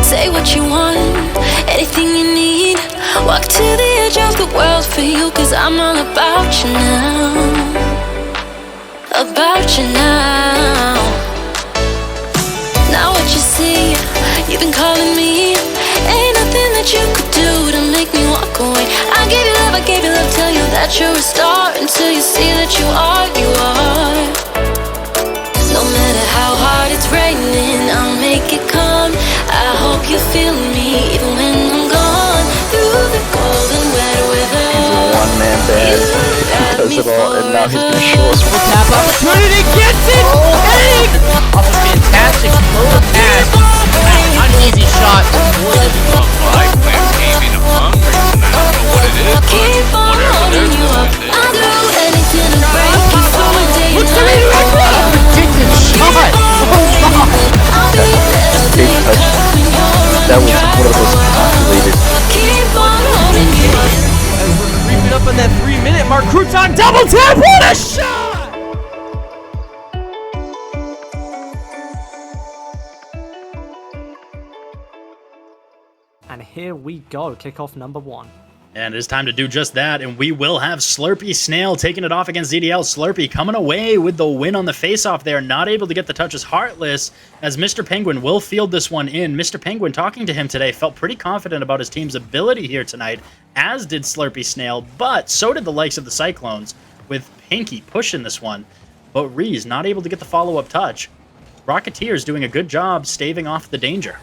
Say what you want, anything you need. Walk to the edge of the world for you, 'cause I'm all about you now. About you now. Now what you see, you've been calling me. Ain't nothing that you could do to make me walk away. I gave you love, tell you that you're a star, until you see that you are. No matter how hard it's raining, I'll make it come. I hope you feel me, even when I'm gone. Through the cold and wet weather. He's a one-man band. He does it all, and now he's gonna show us. Tap opportunity, gets it! Off a fantastic low pass. An uneasy shot. Keep on holding you up. I'll do anything to break you for a day. Look at it! Ridiculous shot! I'll be there. Big touch. That was one of the most calculated. Keep on holding you up. As we're creeping up on that 3-minute mark, Crouton double tap! What a shot! And here we go, kickoff number 1. And it's time to do just that, and we will have Slurpy Snail taking it off against ZDL. Slurpy coming away with the win on the face-off there, not able to get the touches. Heartless, as Mr. Penguin will field this one in. Mr. Penguin, talking to him today, felt pretty confident about his team's ability here tonight, as did Slurpy Snail, but so did the likes of the Cyclones, with Pinky pushing this one. But Reese not able to get the follow-up touch. Rocketeers doing a good job staving off the danger.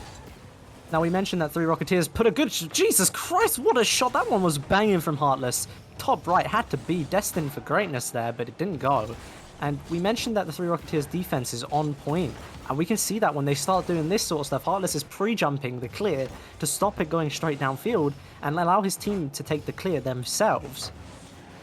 Now, we mentioned that 3 Rocketeers put a good... Jesus Christ, what a shot! That one was banging from Heartless. Top right had to be destined for greatness there, but it didn't go. And we mentioned that the 3 Rocketeers' defense is on point. And we can see that when they start doing this sort of stuff, Heartless is pre-jumping the clear to stop it going straight downfield and allow his team to take the clear themselves.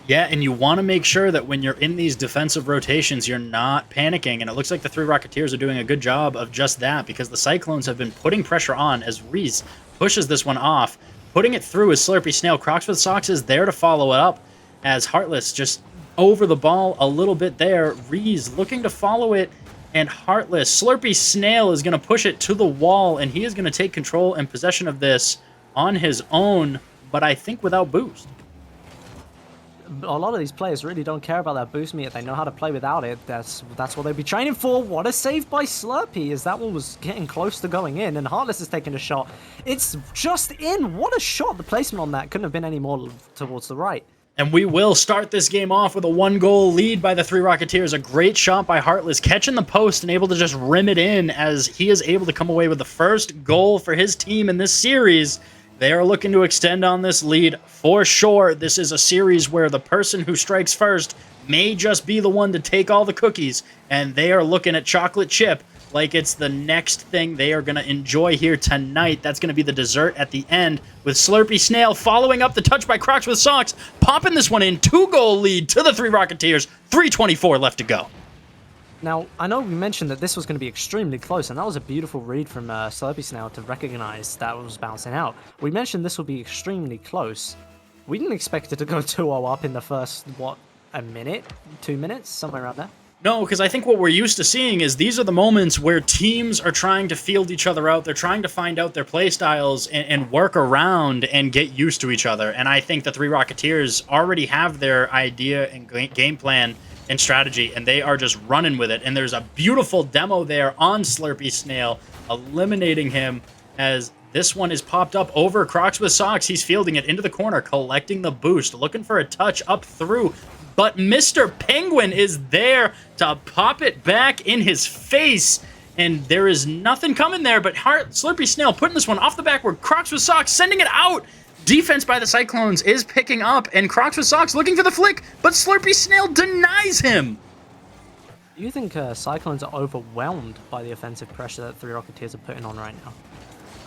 Yeah, and you want to make sure that when you're in these defensive rotations, you're not panicking. And it looks like the 3 Rocketeers are doing a good job of just that, because the Cyclones have been putting pressure on as Reese pushes this one off. Putting it through is Slurpy Snail. Crocs with Socks is there to follow it up, as Heartless just over the ball a little bit there. Reese looking to follow it, and Heartless. Slurpy Snail is going to push it to the wall, and he is going to take control and possession of this on his own, but I think without boost. A lot of these players really don't care about that boost meter. They know how to play without it. That's what they'd be training for. What a save by Slurpy, as that one was getting close to going in, and Heartless is taking a shot. It's just in. What a shot. The placement on that couldn't have been any more towards the right. And we will start this game off with a 1-goal lead by the 3 Rocketeers. A great shot by Heartless, catching the post and able to just rim it in, as he is able to come away with the first goal for his team in this series. They are looking to extend on this lead for sure. This is a series where the person who strikes first may just be the one to take all the cookies, and they are looking at chocolate chip like it's the next thing they are going to enjoy here tonight. That's going to be the dessert at the end, with Slurpy Snail following up the touch by Crocs with Socks, popping this one in. 2-goal lead to the 3 Rocketeers. 3:24 left to go. Now, I know we mentioned that this was going to be extremely close, and that was a beautiful read from Slurpy Snail to recognize that was bouncing out. We mentioned this would be extremely close. We didn't expect it to go 2-0 up in the first, what, a minute? 2 minutes? Somewhere around there? No, because I think what we're used to seeing is these are the moments where teams are trying to field each other out. They're trying to find out their play styles and work around and get used to each other. And I think the 3 Rocketeers already have their idea and game plan and strategy, and they are just running with it. And there's a beautiful demo there on Slurpy Snail, eliminating him, as this one is popped up over Crocs with Socks. He's fielding it into the corner, collecting the boost, looking for a touch up through, but Mr. Penguin is there to pop it back in his face, and there is nothing coming there, but Slurpy Snail putting this one off the backward. Crocs with Socks sending it out. Defense by the Cyclones is picking up, and Crocs with Socks looking for the flick, but Slurpy Snail denies him. Do you think Cyclones are overwhelmed by the offensive pressure that 3 Rocketeers are putting on right now?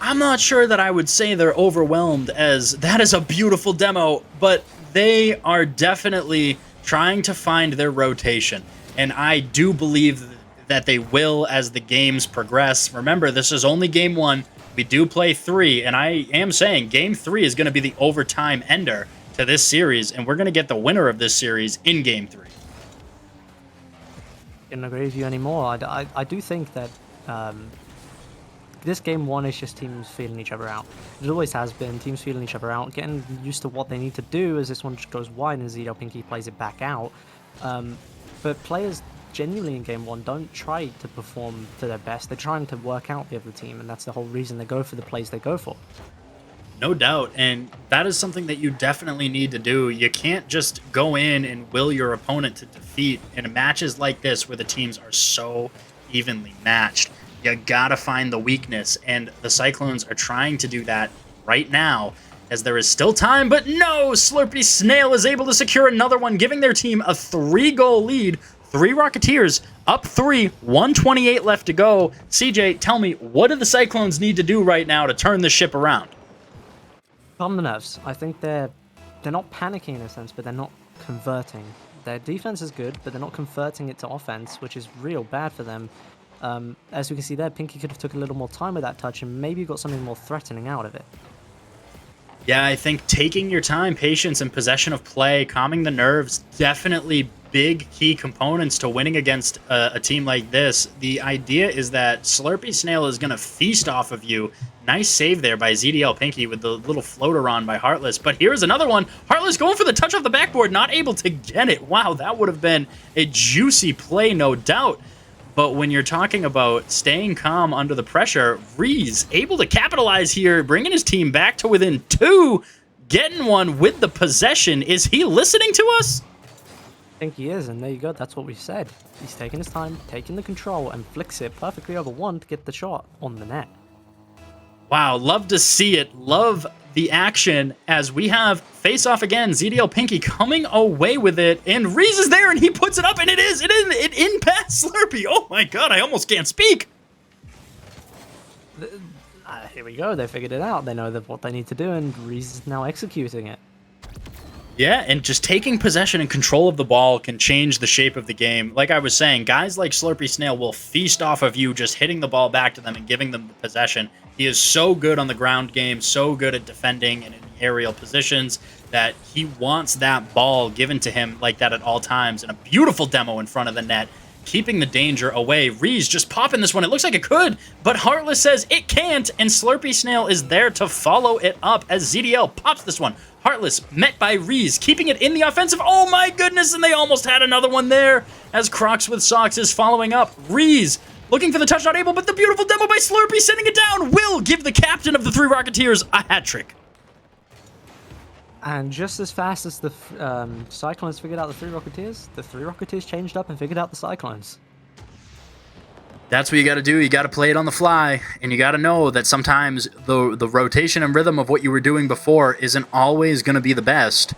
I'm not sure that I would say they're overwhelmed, as that is a beautiful demo, but they are definitely trying to find their rotation, and I do believe that they will as the games progress. Remember, this is only game 1. We do play 3, and I am saying game 3 is going to be the overtime ender to this series, and we're going to get the winner of this series in game 3. Couldn't agree with you anymore. I do think that this game one is just teams feeling each other out. It always has been, teams feeling each other out, getting used to what they need to do as this one just goes wide and ZDL Pinky plays it back out. But players genuinely in game one don't try to perform to their best. They're trying to work out the other team, and that's the whole reason they go for the plays they go for. No doubt, and that is something that you definitely need to do. You can't just go in and will your opponent to defeat in matches like this where the teams are so evenly matched. You gotta find the weakness, and the Cyclones are trying to do that right now as there is still time, but no! Slurpy Snail is able to secure another one, giving their team a 3-goal lead. 3 Rocketeers, up 3, 128 left to go. CJ, tell me, what do the Cyclones need to do right now to turn the ship around? Calm the nerves. I think they're not panicking in a sense, but they're not converting. Their defense is good, but they're not converting it to offense, which is real bad for them. As we can see there, Pinky could have took a little more time with that touch and maybe got something more threatening out of it. Yeah, I think taking your time, patience, and possession of play, calming the nerves, definitely big key components to winning against a team like this. The idea is that Slurpy Snail is going to feast off of you. Nice save there by ZDL Pinky with the little floater on by Heartless. But here's another one. Heartless going for the touch off the backboard, not able to get it. Wow, that would have been a juicy play, no doubt. But when you're talking about staying calm under the pressure, Reese able to capitalize here, bringing his team back to within 2, getting one with the possession. Is he listening to us? I think he is, and there you go. That's what we said. He's taking his time, taking the control, and flicks it perfectly over one to get the shot on the net. Wow, love to see it. Love the action as we have face-off again. ZDL Pinky coming away with it, and Reese is there, and he puts it up, and it in past Slurpy. Oh my god, I almost can't speak. Here we go. They figured it out. They know what they need to do, and Reese is now executing it. Yeah, and just taking possession and control of the ball can change the shape of the game. Like I was saying, guys like Slurpy Snail will feast off of you just hitting the ball back to them and giving them the possession. He is so good on the ground game, so good at defending and in aerial positions that he wants that ball given to him like that at all times. And a beautiful demo in front of the net, keeping the danger away. Reese just popping this one. It looks like it could, but Heartless says it can't, and Slurpy Snail is there to follow it up as ZDL pops this one. Heartless met by Reese, keeping it in the offensive. Oh my goodness, and they almost had another one there as Crocs with Socks is following up. Reese looking for the touch, not able, but the beautiful demo by Slurpy sending it down will give the captain of the 3 Rocketeers a hat trick. And just as fast as the Cyclones figured out the 3 Rocketeers, the 3 Rocketeers changed up and figured out the Cyclones. That's what you got to do. You got to play it on the fly, and you got to know that sometimes the rotation and rhythm of what you were doing before isn't always going to be the best,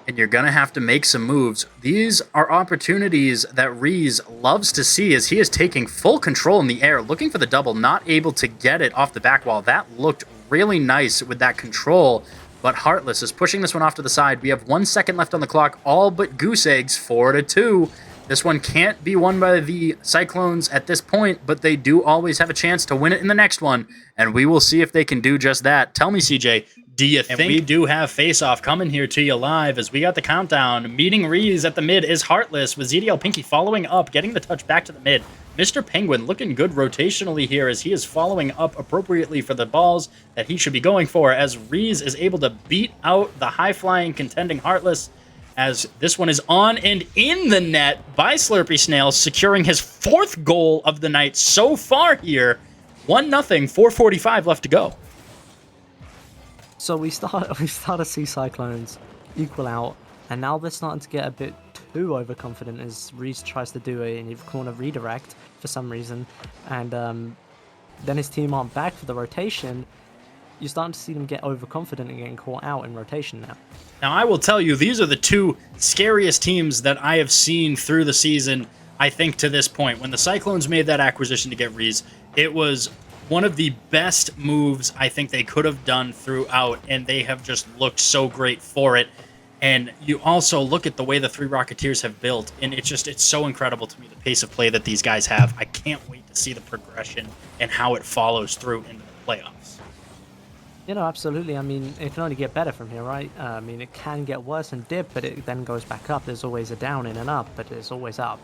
and you're going to have to make some moves. These are opportunities that Reese loves to see as he is taking full control in the air, looking for the double, not able to get it off the back wall. That looked really nice with that control, but Heartless is pushing this one off to the side. We have 1 second left on the clock, all but Goose Eggs, 4-2. This one can't be won by the Cyclones at this point, but they do always have a chance to win it in the next one, and we will see if they can do just that. Tell me, CJ, do you think we do have face-off coming here to you live as we got the countdown? Meeting Reese at the mid is Heartless with ZDL Pinky following up, getting the touch back to the mid. Mr. Penguin looking good rotationally here as he is following up appropriately for the balls that he should be going for, as Reese is able to beat out the high-flying contending Heartless, as this one is on and in the net by Slurpy Snail, securing his 4th goal of the night so far here. 1-0, 4:45 left to go. So we start to see Cyclones equal out, and now they're starting to get a bit too overconfident as Reese tries to do an corner redirect for some reason, and then his team aren't back for the rotation. You're starting to see them get overconfident and getting caught out in rotation now. Now, I will tell you, these are the 2 scariest teams that I have seen through the season, I think, to this point. When the Cyclones made that acquisition to get Reese, it was one of the best moves I think they could have done throughout, and they have just looked so great for it. And you also look at the way the 3 Rocketeers have built, and it's so incredible to me, the pace of play that these guys have. I can't wait to see the progression and how it follows through into the playoffs. You know, absolutely. I mean, it can only get better from here, right? I mean, it can get worse and dip, but it then goes back up. There's always a down in and up, but it's always up.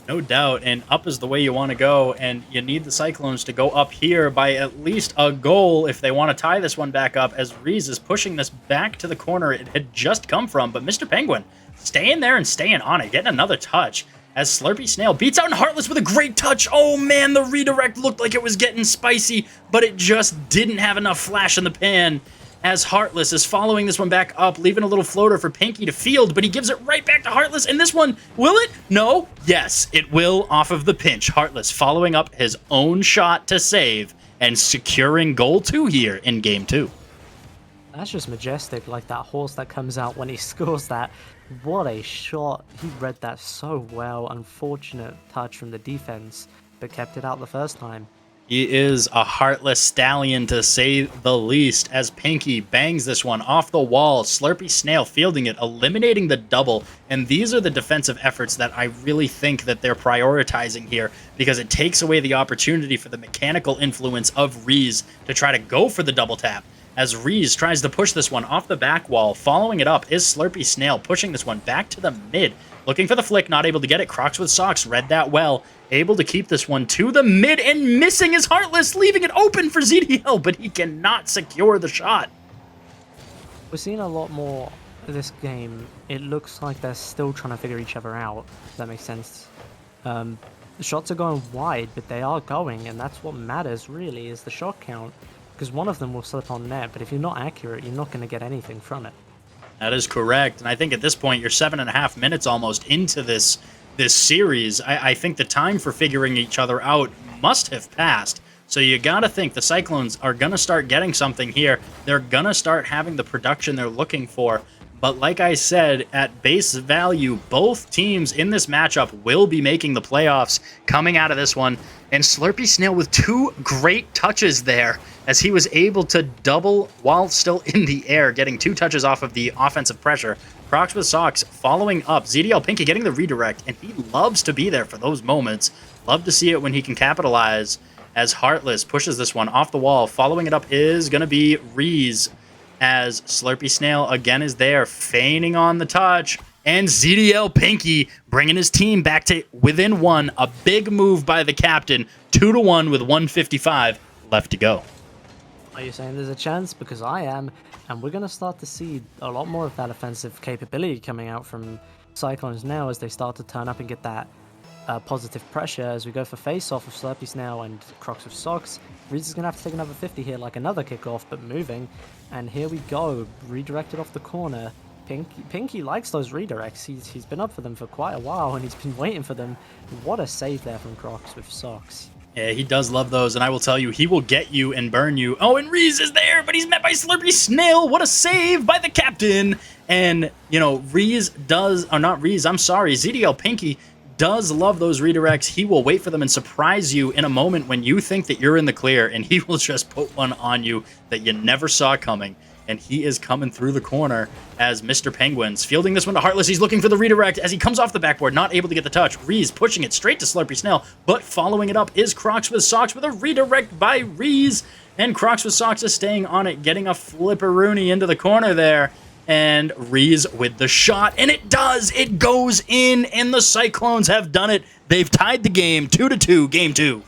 No doubt, and up is the way you want to go, and you need the Cyclones to go up here by at least a goal if they want to tie this one back up, as Reese is pushing this back to the corner it had just come from, but Mr. Penguin staying there and staying on it, getting another touch, as Slurpy Snail beats out Heartless with a great touch. Oh man, the redirect looked like it was getting spicy, but it just didn't have enough flash in the pan, as Heartless is following this one back up, leaving a little floater for Pinky to field, but he gives it right back to Heartless, and this one, will it? No? Yes, it will off of the pinch. Heartless following up his own shot to save and securing goal 2 here in game 2. That's just majestic, like that horse that comes out when he scores that. What a shot. He read that so well. Unfortunate touch from the defense, but kept it out the first time. He is a heartless stallion, to say the least, as Pinky bangs this one off the wall. Slurpy Snail fielding it, eliminating the double. And these are the defensive efforts that I really think that they're prioritizing here, because it takes away the opportunity for the mechanical influence of Reese to try to go for the double tap. As Reese tries to push this one off the back wall, following it up is Slurpy Snail, pushing this one back to the mid. Looking for the flick, not able to get it. Crocs with Socks read that well. Able to keep this one to the mid, and missing is Heartless, leaving it open for ZDL, but he cannot secure the shot. We're seeing a lot more of this game. It looks like they're still trying to figure each other out, if that makes sense. The shots are going wide, but they are going, and that's what matters, really, is the shot count. Because one of them will slip on net, but if you're not accurate, you're not going to get anything from it. That is correct, and I think at this point, you're 7.5 minutes almost into this series. I think the time for figuring each other out must have passed. So you gotta think the Cyclones are gonna start getting something here. They're gonna start having the production they're looking for. But like I said, at base value, both teams in this matchup will be making the playoffs coming out of this one. And Slurpy Snail with 2 great touches there, as he was able to double while still in the air, getting 2 touches off of the offensive pressure. Crocs with Socks following up. ZDL Pinky getting the redirect, and he loves to be there for those moments. Love to see it when he can capitalize, as Heartless pushes this one off the wall. Following it up is going to be Reese, as Slurpy Snail again is there, feigning on the touch. And ZDL Pinky bringing his team back to within 1. A big move by the captain. 2-1 with 1:55 left to go. Are you saying there's a chance? Because I am, and we're going to start to see a lot more of that offensive capability coming out from Cyclones now, as they start to turn up and get that positive pressure as we go for face-off of Slurpy Snail and Crocs with Socks. Reese is going to have to take another 50 here, like another kickoff, but moving. And here we go, redirected off the corner. Pinky likes those redirects. He's been up for them for quite a while, and he's been waiting for them. What a save there from Crocs with Socks. Yeah, he does love those, and I will tell you, he will get you and burn you. Oh, and Reese is there, but he's met by Slurpy Snail. What a save by the captain. And, you know, Reese does, or not Reese, I'm sorry, ZDL Pinky does love those redirects. He will wait for them and surprise you in a moment when you think that you're in the clear, and he will just put one on you that you never saw coming. And he is coming through the corner as Mr. Penguins fielding this one to Heartless. He's looking for the redirect as he comes off the backboard, not able to get the touch. Reese pushing it straight to Slurpy Snail, but following it up is Crocs with Socks with a redirect by Reese. And Crocs with Socks is staying on it, getting a flipperoonie into the corner there. And Reese with the shot, and it does! It goes in, and the Cyclones have done it. They've tied the game 2-2, game 2.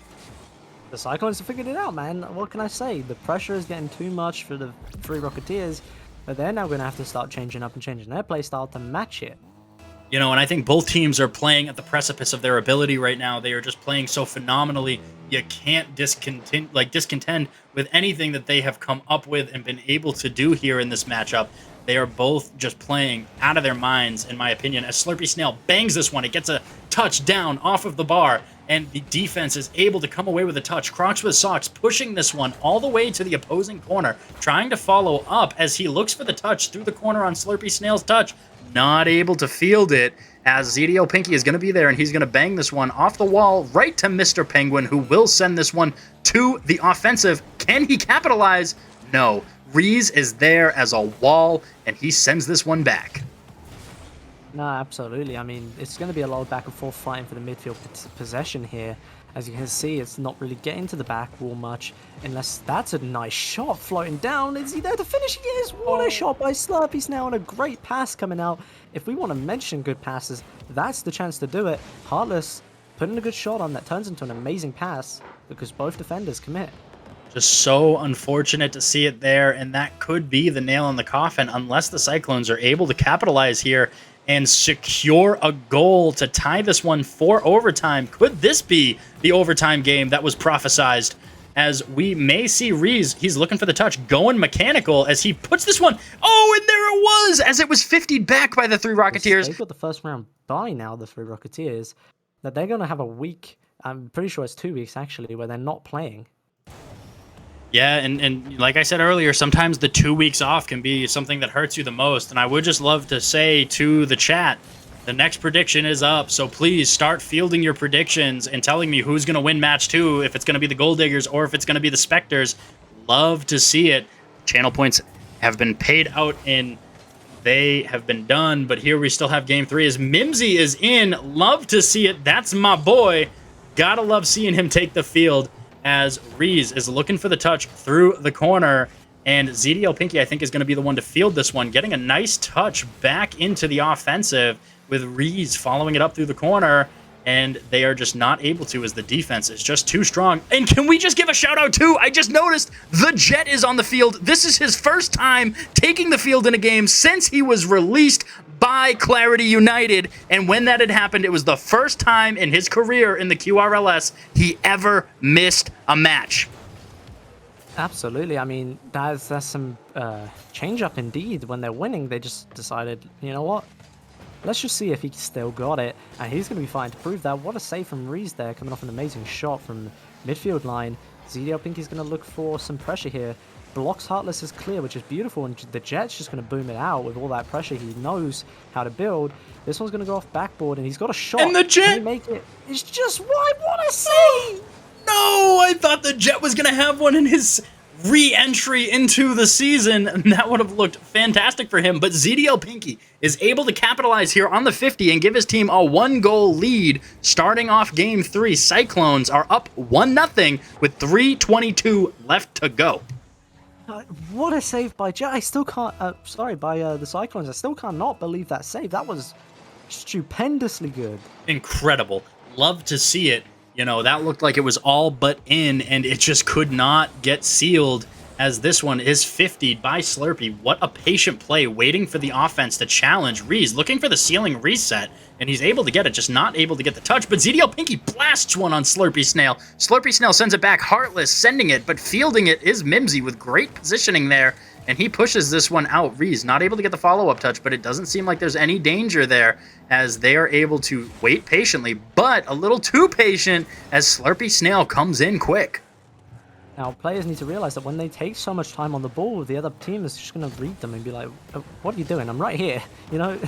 The Cyclones have figured it out, man. What can I say? The pressure is getting too much for the 3 Rocketeers, but they're now going to have to start changing up and changing their playstyle to match it. You know, and I think both teams are playing at the precipice of their ability right now. They are just playing so phenomenally. You can't discontend with anything that they have come up with and been able to do here in this matchup. They are both just playing out of their minds, in my opinion, as Slurpy Snail bangs this one. It gets a touch down off of the bar, and the defense is able to come away with a touch. Crocs with Socks pushing this one all the way to the opposing corner, trying to follow up as he looks for the touch through the corner on Slurpy Snail's touch. Not able to field it, as ZDO Pinky is going to be there, and he's going to bang this one off the wall right to Mr. Penguin, who will send this one to the offensive. Can he capitalize? No. Reese is there as a wall, and he sends this one back. No, absolutely. I mean, it's going to be a lot of back and forth fighting for the midfield possession here. As you can see, it's not really getting to the back wall much, unless that's a nice shot floating down. Is he there to finish? He is. What a shot by Slurpy Snail, and a great pass coming out. If we want to mention good passes, that's the chance to do it. Heartless putting a good shot on that turns into an amazing pass because both defenders commit. Just so unfortunate to see it there, and that could be the nail in the coffin unless the Cyclones are able to capitalize here and secure a goal to tie this one for overtime. Could this be the overtime game that was prophesized? As we may see Rees, he's looking for the touch, going mechanical as he puts this one. Oh, and there it was, as it was 50'd back by the 3 Rocketeers. They've got the first round bye now, the 3 Rocketeers, that they're going to have a week, I'm pretty sure it's 2 weeks actually, where they're not playing. Yeah, and like I said earlier, sometimes the 2 weeks off can be something that hurts you the most. And I would just love to say to the chat, the next prediction is up. So please start fielding your predictions and telling me who's going to win match 2, if it's going to be the Gold Diggers or if it's going to be the Spectres. Love to see it. Channel points have been paid out and they have been done. But here we still have game 3 as Mimsy is in. Love to see it. That's my boy. Gotta love seeing him take the field, as Rees is looking for the touch through the corner, and ZDL Pinky, I think, is going to be the one to field this one, getting a nice touch back into the offensive with Rees following it up through the corner, and they are just not able to as the defense is just too strong. And can we just give a shout out too? I just noticed the Jet is on the field. This is his first time taking the field in a game since he was released by Clarity United, and when that had happened, it was the first time in his career in the QRLS he ever missed a match. Absolutely. I mean, that's some change up indeed. When they're winning, they just decided, you know what? Let's just see if he still got it, and he's going to be fine to prove that. What a save from Rees there, coming off an amazing shot from midfield line. ZDL Pinky's going to look for some pressure here. Blocks Heartless is clear, which is beautiful, and the Jet's just going to boom it out with all that pressure. He knows how to build. This one's going to go off backboard, and he's got a shot. And the Jet! Can he make it? It's just why? What a save! No, I thought the Jet was going to have one in his re-entry into the season, and that would have looked fantastic for him. But ZDL Pinky is able to capitalize here on the 50 and give his team a 1-goal lead starting off game 3. Cyclones are up 1-0 with 3:22 left to go. What a save by Jet. I still can't, by the Cyclones. I still cannot believe that save. That was stupendously good. Incredible. Love to see it. You know, that looked like it was all but in, and it just could not get sealed as this one is 50'd by Slurpee. What a patient play, waiting for the offense to challenge Rees, looking for the ceiling reset, and he's able to get it, just not able to get the touch. But ZDL Pinky blasts one on Slurpee Snail. Slurpee Snail sends it back, Heartless sending it, but fielding it is Mimsy with great positioning there, and he pushes this one out. Rees not able to get the follow-up touch, but it doesn't seem like there's any danger there as they are able to wait patiently, but a little too patient as Slurpee Snail comes in quick. Now, players need to realize that when they take so much time on the ball, the other team is just going to read them and be like, what are you doing? I'm right here. You know,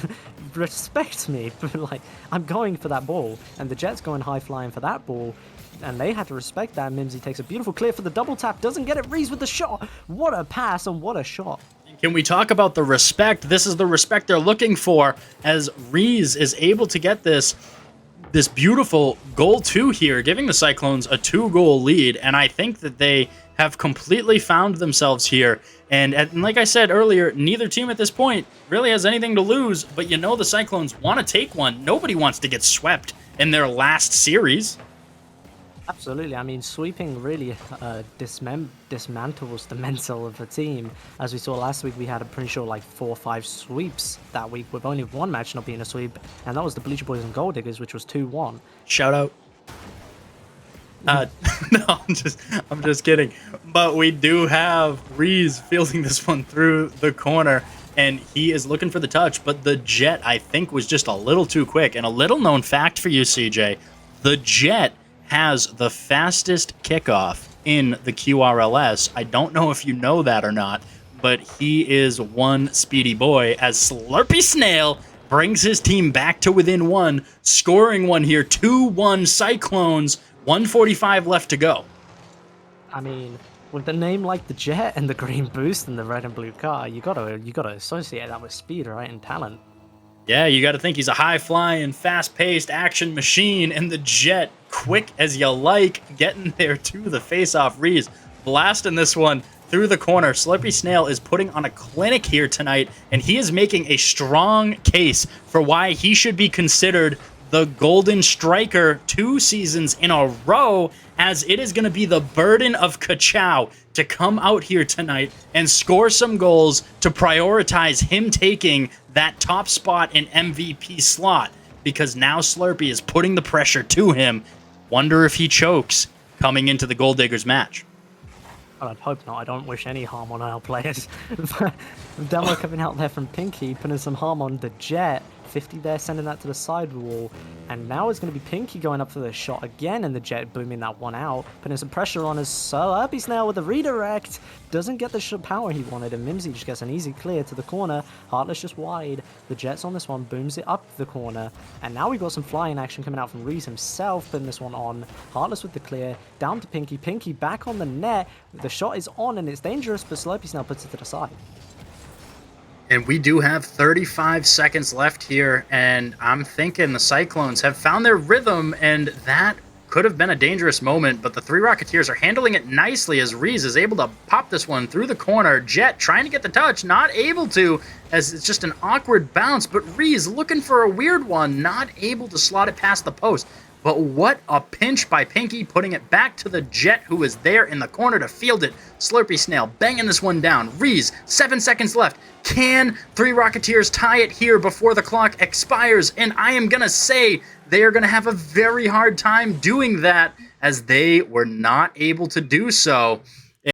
respect me. Like, I'm going for that ball. And the Jet's going high flying for that ball. And they had to respect that. Mimsy takes a beautiful clear for the double tap. Doesn't get it. Rees with the shot. What a pass and what a shot. Can we talk about the respect? This is the respect they're looking for as Rees is able to get this beautiful goal 2 here, giving the Cyclones a 2-goal lead, and I think that they have completely found themselves here. And like I said earlier, neither team at this point really has anything to lose, but you know the Cyclones want to take one. Nobody wants to get swept in their last series. Absolutely. I mean, sweeping really dismantles the mental of the team. As we saw last week, we had, I'm pretty sure, like 4 or 5 sweeps that week, with only one match not being a sweep, and that was the Bleacher Boys and Gold Diggers, which was 2-1. Shout out. No, I'm just kidding. But we do have Rees fielding this one through the corner, and he is looking for the touch, but the Jet, I think, was just a little too quick. And a little known fact for you, CJ, the Jet has the fastest kickoff in the QRLS. I don't know if you know that or not, but he is one speedy boy as Slurpee Snail brings his team back to within 1, scoring one here, 2-1 Cyclones, 1:45 left to go. I mean, with the name like the Jet and the green boost and the red and blue car, you gotta associate that with speed, right, and talent. Yeah, you got to think he's a high-flying, fast-paced action machine, and the Jet, quick as you like, getting there to the face-off. Rees blasting this one through the corner. Slurpee Snail is putting on a clinic here tonight, and he is making a strong case for why he should be considered the Golden Striker 2 seasons in a row, as it is going to be the burden of Kachow to come out here tonight and score some goals to prioritize him taking that top spot in MVP slot, because now Slurpee is putting the pressure to him. Wonder if he chokes coming into the Gold Diggers match. Well, I'd hope not. I don't wish any harm on our players. Demo coming out there from Pinky, putting some harm on the Jet. 50 there, sending that to the sidewall. And now it's going to be Pinky going up for the shot again, and the Jet booming that one out, putting some pressure on us. So Slurpee Snail with a redirect. Doesn't get the power he wanted, and Mimsy just gets an easy clear to the corner. Heartless just wide. The Jet's on this one, booms it up the corner. And now we've got some flying action coming out from Reese himself, putting this one on. Heartless with the clear, down to Pinky. Pinky back on the net. The shot is on, and it's dangerous, but Slurpee Snail puts it to the side. And we do have 35 seconds left here, and I'm thinking the Cyclones have found their rhythm, and that could have been a dangerous moment, but the three Rocketeers are handling it nicely as Reese is able to pop this one through the corner. Jet trying to get the touch, not able to, as it's just an awkward bounce, but Reese looking for a weird one, not able to slot it past the post. But what a pinch by Pinky, putting it back to the Jet, who is there in the corner to field it. Slurpee Snail banging this one down. Reese, 7 seconds left. Can three Rocketeers tie it here before the clock expires? And I am going to say they are going to have a very hard time doing that, as they were not able to do so.